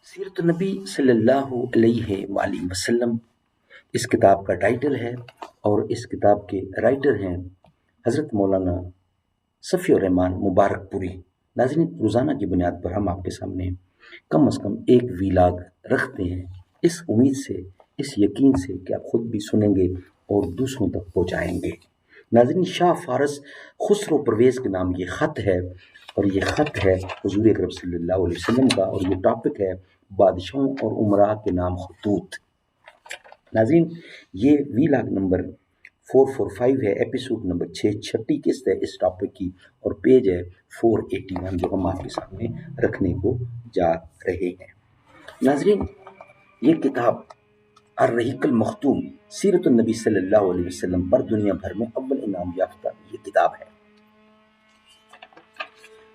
سیرت النبی صلی اللہ علیہ وآلہ وسلم اس کتاب کا ٹائٹل ہے، اور اس کتاب کے رائٹر ہیں حضرت مولانا صفی الرحمان مبارک پوری۔ ناظرین، روزانہ کی بنیاد پر ہم آپ کے سامنے کم از کم ایک ویلاگ رکھتے ہیں، اس امید سے، اس یقین سے کہ آپ خود بھی سنیں گے اور دوسروں تک پہنچائیں گے۔ ناظرین، شاہ فارس خسرو پرویز کے نام یہ خط ہے، اور یہ خط ہے حضور اکرم صلی اللہ علیہ وسلم کا، اور یہ ٹاپک ہے بادشاہوں اور عمراء کے نام خطوط۔ ناظرین، یہ ویلاگ نمبر 445 ہے، ایپیسوڈ نمبر 6، چھٹی قسط ہے اس ٹاپک کی، اور پیج ہے 481 جو ہم آپ کے سامنے رکھنے کو جا رہے ہیں۔ ناظرین، یہ کتاب الرحیق المختوم سیرت النبی صلی اللہ علیہ وسلم پر دنیا بھر میں اول انعام یافتہ یہ کتاب ہے۔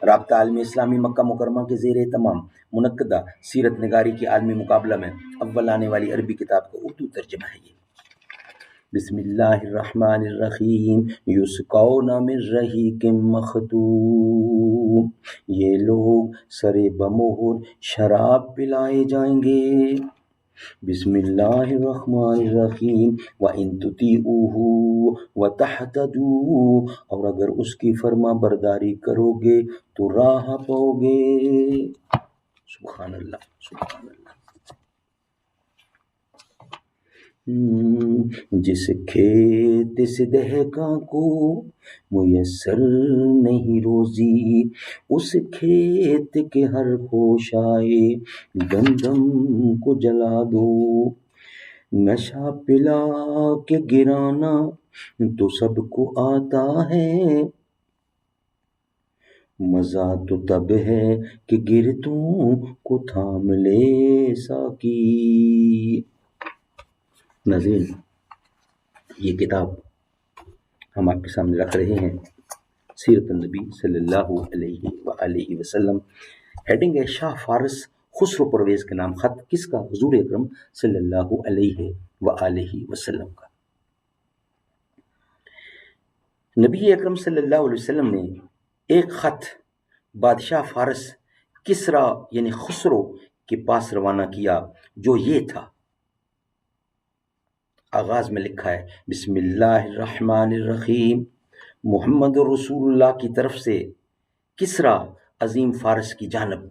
رابطہ عالم اسلامی مکہ مکرمہ کے زیر اہتمام منعقدہ سیرت نگاری کے عالمی مقابلہ میں اول آنے والی عربی کتاب کا اردو ترجمہ ہے یہ۔ بسم اللہ الرحمن الرحیم، یسقون من رحیق مختوم، یہ لوگ سر بمہر شراب پلائے جائیں گے۔ بسم اللہ الرحمن الرحیم، وَإِن تُطِیعُوهُ وَتَهْتَدُوا، اور اگر اس کی فرما برداری کرو گے تو راہ پاؤ گے۔ سبحان اللہ، سبحان اللہ۔ جس کھیت سے دہقاں کو میسر نہیں روزی، اس کھیت کے ہر خوشائے گندم کو جلا دو۔ نشہ پلا کے گرانا تو سب کو آتا ہے، مزہ تو تب ہے کہ گردوں کو تھام لے ساقی۔ ناظرین، یہ کتاب ہم آپ کے سامنے رکھ رہے ہیں، سیرت النبی صلی اللہ علیہ وآلہ وسلم۔ ہیڈنگ ہے شاہ فارس خسرو پرویز کے نام خط، کس کا؟ حضور اکرم صلی اللہ علیہ وآلہ وسلم کا۔ نبی اکرم صلی اللہ علیہ وسلم نے ایک خط بادشاہ فارس کسرا یعنی خسرو کے پاس روانہ کیا، جو یہ تھا۔ آغاز میں لکھا ہے بسم اللہ الرحمن الرحیم، محمد رسول اللہ کی طرف سے کسرا عظیم فارس کی جانب،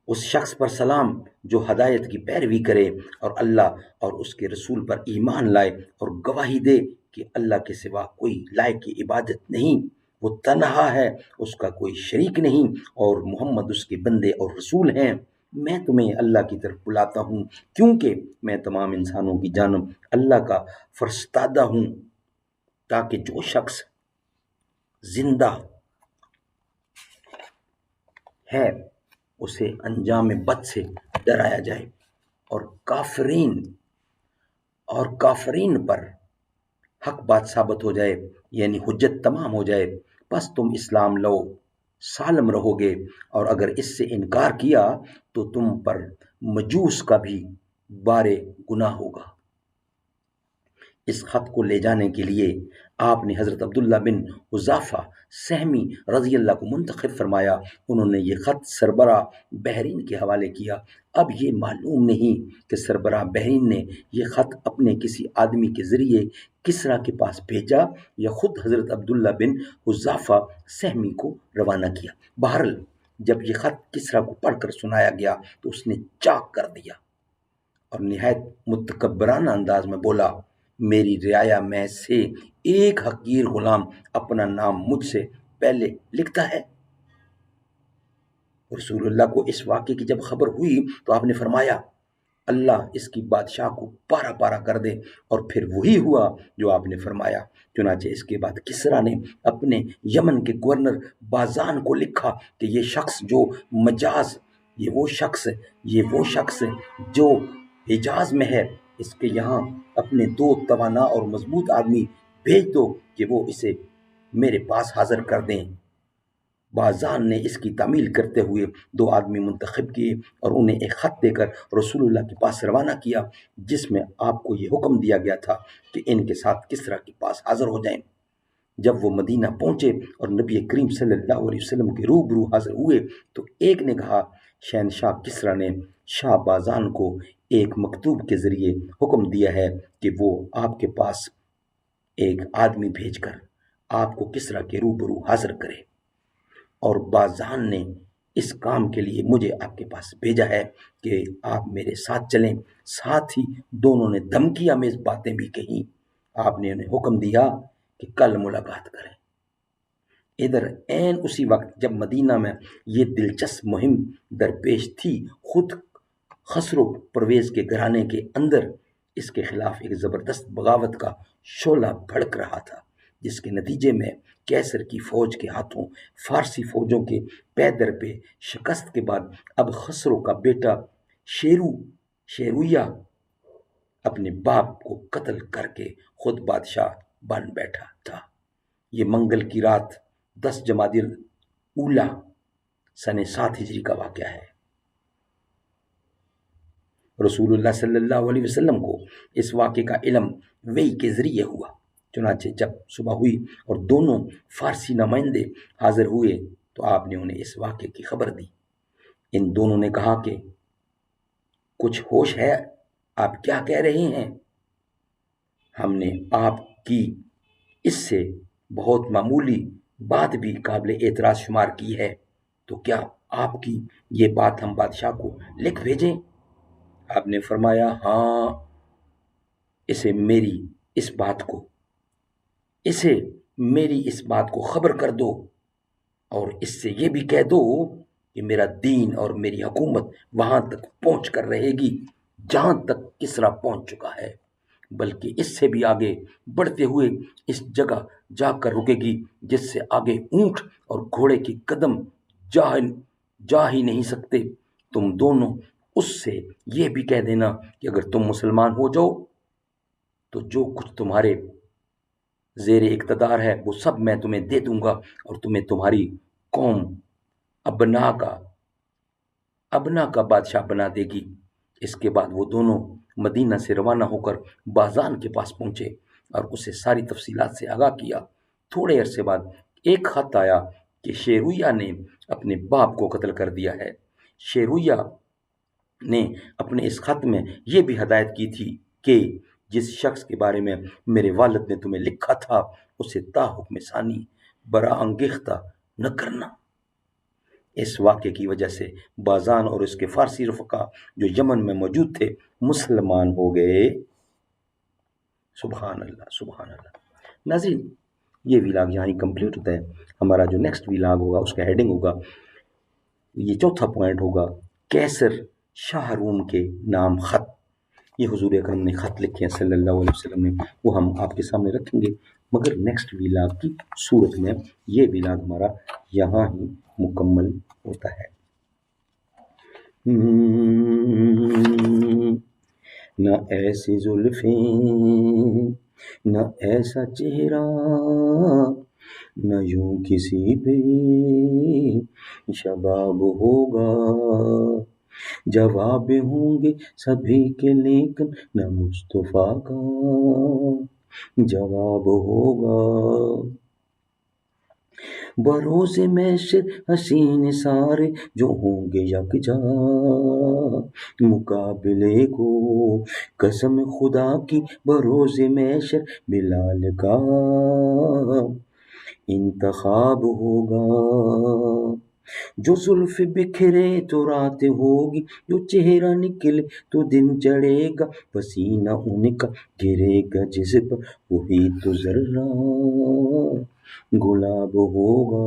اس شخص پر سلام جو ہدایت کی پیروی کرے اور اللہ اور اس کے رسول پر ایمان لائے اور گواہی دے کہ اللہ کے سوا کوئی لائق کی عبادت نہیں، وہ تنہا ہے، اس کا کوئی شریک نہیں، اور محمد اس کے بندے اور رسول ہیں۔ میں تمہیں اللہ کی طرف بلاتا ہوں، کیونکہ میں تمام انسانوں کی جانب اللہ کا فرستادہ ہوں، تاکہ جو شخص زندہ ہے اسے انجام بد سے ڈرایا جائے، اور کافرین پر حق بات ثابت ہو جائے، یعنی حجت تمام ہو جائے، پس تم اسلام لو، سالم رہو گے، اور اگر اس سے انکار کیا تو تم پر مجوس کا بھی بارے گناہ ہوگا۔ اس خط کو لے جانے کے لیے آپ نے حضرت عبداللہ بن حذافہ سہمی رضی اللہ کو منتخب فرمایا۔ انہوں نے یہ خط سربراہ بحرین کے حوالے کیا۔ اب یہ معلوم نہیں کہ سربراہ بحرین نے یہ خط اپنے کسی آدمی کے ذریعے کسرا کے پاس بھیجا یا خود حضرت عبداللہ بن حذافہ سہمی کو روانہ کیا۔ بہرحال جب یہ خط کسرا کو پڑھ کر سنایا گیا تو اس نے چاک کر دیا اور نہایت متکبرانہ انداز میں بولا، میری رعایا میں سے ایک حقیر غلام اپنا نام مجھ سے پہلے لکھتا ہے۔ رسول اللہ کو اس واقعے کی جب خبر ہوئی تو آپ نے فرمایا، اللہ اس کی بادشاہ کو پارا پارا کر دے، اور پھر وہی ہوا جو آپ نے فرمایا۔ چنانچہ اس کے بعد کسرا نے اپنے یمن کے گورنر بازان کو لکھا کہ یہ وہ شخص جو حجاز میں ہے، اس کے یہاں اپنے 2 توانا اور مضبوط آدمی بھیج دو کہ وہ اسے میرے پاس حاضر کر دیں۔ بازان نے اس کی تعمیل کرتے ہوئے 2 آدمی منتخب کیے اور انہیں ایک خط دے کر رسول اللہ کے پاس روانہ کیا، جس میں آپ کو یہ حکم دیا گیا تھا کہ ان کے ساتھ کسرا کے پاس حاضر ہو جائیں۔ جب وہ مدینہ پہنچے اور نبی کریم صلی اللہ علیہ وسلم کے روبرو حاضر ہوئے تو ایک نے کہا شہنشاہ کسریٰ نے شاہ بازان کو ایک مکتوب کے ذریعے حکم دیا ہے کہ وہ آپ کے پاس ایک آدمی بھیج کر آپ کو کسریٰ کے روبرو حاضر کرے، اور بازان نے اس کام کے لیے مجھے آپ کے پاس بھیجا ہے کہ آپ میرے ساتھ چلیں۔ ساتھ ہی دونوں نے دھمکی آمیز باتیں بھی کہیں۔ آپ نے انہیں حکم دیا کہ کل ملاقات کریں۔ ادھر عین اسی وقت جب مدینہ میں یہ دلچسپ مہم درپیش تھی، خود خسرو پرویز کے گھرانے کے اندر اس کے خلاف ایک زبردست بغاوت کا شعلہ بھڑک رہا تھا، جس کے نتیجے میں کیسر کی فوج کے ہاتھوں فارسی فوجوں کے پے در پہ شکست کے بعد اب خسرو کا بیٹا شیرویہ اپنے باپ کو قتل کر کے خود بادشاہ بن بیٹھا تھا۔ یہ منگل کی رات 10 جمادی الاولیٰ سن 7 ہجری کا واقعہ ہے۔ رسول اللہ صلی اللہ علیہ وسلم کو اس واقعے کا علم وحی کے ذریعے ہوا۔ چنانچہ جب صبح ہوئی اور دونوں فارسی نمائندے حاضر ہوئے تو آپ نے انہیں اس واقعے کی خبر دی۔ ان دونوں نے کہا کہ کچھ ہوش ہے، آپ کیا کہہ رہے ہیں؟ ہم نے آپ کی اس سے بہت معمولی بات بھی قابل اعتراض شمار کی ہے، تو کیا آپ کی یہ بات ہم بادشاہ کو لکھ بھیجیں؟ آپ نے فرمایا، ہاں، اسے میری اس بات کو خبر کر دو، اور اس سے یہ بھی کہہ دو کہ میرا دین اور میری حکومت وہاں تک پہنچ کر رہے گی جہاں تک کسریٰ پہنچ چکا ہے، بلکہ اس سے بھی آگے بڑھتے ہوئے اس جگہ جا کر رکے گی جس سے آگے اونٹ اور گھوڑے کی قدم جا ہی نہیں سکتے۔ تم دونوں اس سے یہ بھی کہہ دینا کہ اگر تم مسلمان ہو جاؤ تو جو کچھ تمہارے زیر اقتدار ہے وہ سب میں تمہیں دے دوں گا، اور تمہیں تمہاری قوم ابنا کا بادشاہ بنا دے گی۔ اس کے بعد وہ دونوں مدینہ سے روانہ ہو کر بازان کے پاس پہنچے اور اسے ساری تفصیلات سے آگاہ کیا۔ تھوڑے عرصے بعد ایک خط آیا کہ شیرویہ نے اپنے باپ کو قتل کر دیا ہے۔ شیرویہ نے اپنے اس خط میں یہ بھی ہدایت کی تھی کہ جس شخص کے بارے میں میرے والد نے تمہیں لکھا تھا اسے تا حکم ثانی برانگیختہ نہ کرنا۔ اس واقعے کی وجہ سے بازان اور اس کے فارسی رفقا جو یمن میں موجود تھے مسلمان ہو گئے۔ سبحان اللہ، سبحان اللہ۔ ناظرین، یہ ویلاگ یہاں ہی کمپلیٹ ہوتا ہے۔ ہمارا جو نیکسٹ ویلاگ ہوگا اس کا ہیڈنگ ہوگا، یہ چوتھا پوائنٹ ہوگا، کیسر شاہ روم کے نام خط۔ یہ حضور اکرم نے خط لکھے ہیں صلی اللہ علیہ وسلم نے، وہ ہم آپ کے سامنے رکھیں گے، مگر نیکسٹ ویلاگ کی صورت میں یہ ویلاگ ہمارا یہاں ہی مکمل ہوتا ہے۔ نہ ایسی زلفیں، نہ ایسا چہرہ، نہ یوں کسی پہ شباب ہوگا، جواب ہوں گے سبھی کے لیکن نہ مصطفیٰ کا جواب ہوگا۔ بروز محشر حسین سارے جو ہوں گے یکجا، مقابلے کو قسم خدا کی بروز محشر بلال کا انتخاب ہوگا۔ جو زلف بکھرے تو رات ہوگی، جو چہرہ نکلے تو دن چڑھے گا، پسینہ ان کا گرے گا جس پر وہی تو ذرہ گلاب ہوگا۔